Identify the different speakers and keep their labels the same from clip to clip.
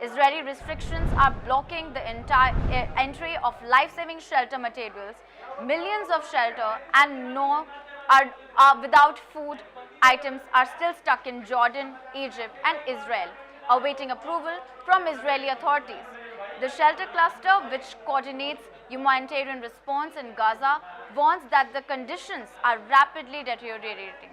Speaker 1: Israeli restrictions are blocking the entire entry of life-saving shelter materials. Millions of shelter and are without food items are still stuck in Jordan, Egypt and Israel, awaiting approval from Israeli authorities. The shelter cluster, which coordinates humanitarian response in Gaza, warns that the conditions are rapidly deteriorating.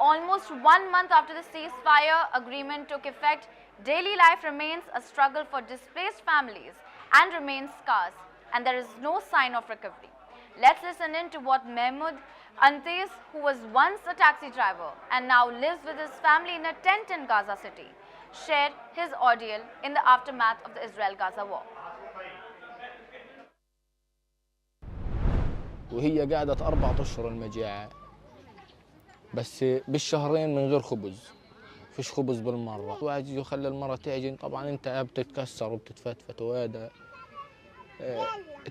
Speaker 1: Almost 1 month after the ceasefire agreement took effect, daily life remains a struggle for displaced families and remains scarce, and there is no sign of recovery. Let's listen in to what Mahmoud Antes, who was once a taxi driver and now lives with his family in a tent in Gaza City, shared his ordeal in the aftermath of the Israel-Gaza war.
Speaker 2: وهي قعدت 4 أشهر المجاعة، بس بالشهرين من غير خبز، فيش خبز بالمرة. واحد يخلي المرة تعجن، طبعا انت بتتكسر وبتتفتفت وهذا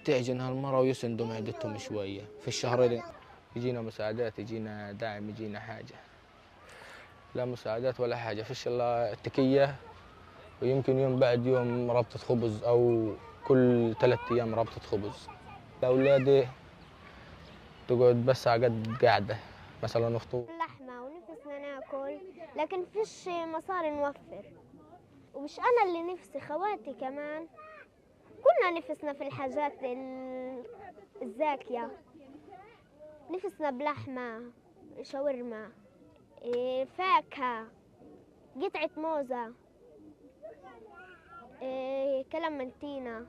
Speaker 2: تعجن هالمرة ويسندوا معدتهم شوية. في الشهرين يجينا مساعدات، يجينا دعم، يجينا حاجة. لا مساعدات ولا حاجة، فيش إلا تكية، ويمكن يوم بعد يوم ربطة خبز أو كل 3 أيام ربطة خبز. أولادي تقعد بس على قد قاعدة، مثلا أخته
Speaker 3: لحمة ونفسنا ناكل، لكن فيش مصاري نوفر. ومش أنا اللي نفسي، خواتي كمان كلنا نفسنا في الحاجات الزاكية. نفسنا بلحمة، شاورما، فاكهة، قطعة موزة، كلمنتينا.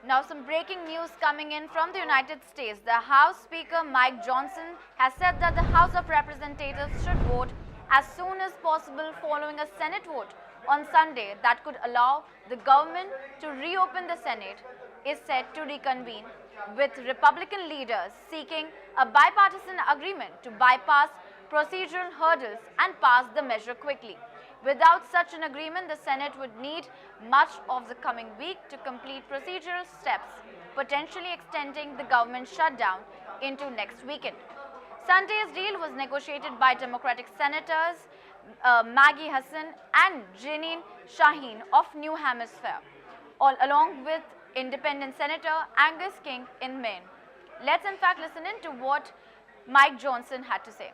Speaker 1: Now some breaking news coming in from the United States. The House Speaker Mike Johnson has said that the House of Representatives should vote as soon as possible following a Senate vote on Sunday that could allow the government to reopen. The Senate is set to reconvene, with Republican leaders seeking a bipartisan agreement to bypass procedural hurdles and pass the measure quickly. Without such an agreement, the Senate would need much of the coming week to complete procedural steps, potentially extending the government shutdown into next weekend. Sunday's deal was negotiated by Democratic Senators Maggie Hassan and Jeanine Shaheen of New Hampshire, along with Independent Senator Angus King in Maine. Let's in fact listen in to what Mike Johnson had to say.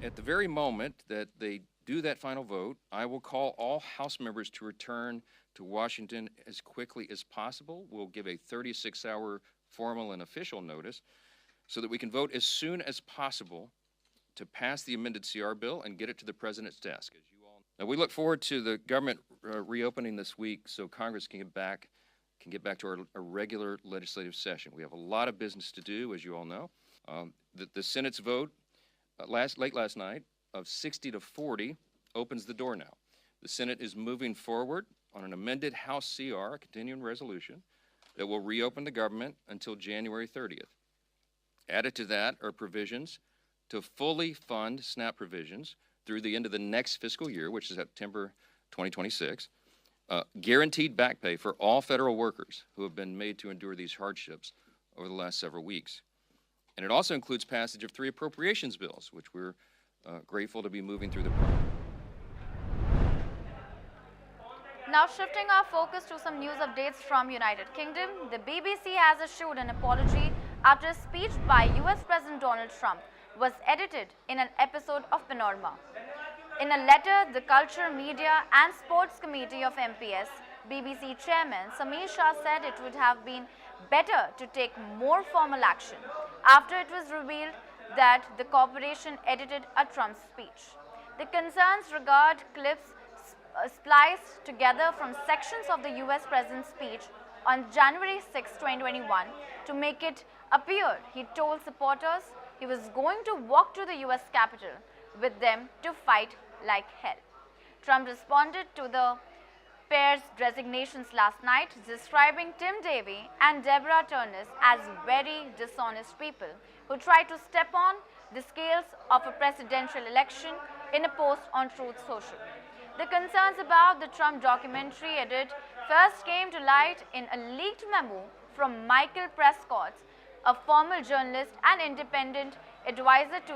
Speaker 4: At the very moment that they do that final vote, I will call all House members to return to Washington as quickly as possible. We'll give a 36-hour formal and official notice so that we can vote as soon as possible to pass the amended CR bill and get it to the President's desk. As you all know, we look forward to the government reopening this week so Congress can get back to our regular legislative session. We have a lot of business to do, as you all know. The Senate's vote late last night of 60 to 40 opens the door now. The Senate is moving forward on an amended House CR, a continuing resolution, that will reopen the government until January 30th. Added to that are provisions to fully fund SNAP provisions through the end of the next fiscal year, which is September 2026, guaranteed back pay for all federal workers who have been made to endure these hardships over the last several weeks. And it also includes passage of 3 appropriations bills, which we're grateful to be moving through the process.
Speaker 1: Now shifting our focus to some news updates from United Kingdom, the BBC has issued an apology after a speech by US President Donald Trump was edited in an episode of Panorama. In a letter, the Culture, Media and Sports Committee of MPS, BBC Chairman Samir Shah said it would have been better to take more formal action after it was revealed that the corporation edited a Trump speech. The concerns regard clips spliced together from sections of the US President's speech on January 6, 2021 to make it appear he told supporters he was going to walk to the US Capitol with them to fight like hell. Trump responded to the pair's resignations last night, describing Tim Davey and Deborah Turnus as very dishonest people who tried to step on the scales of a presidential election in a post on Truth Social. The concerns about the Trump documentary edit first came to light in a leaked memo from Michael Prescott, a former journalist and independent advisor to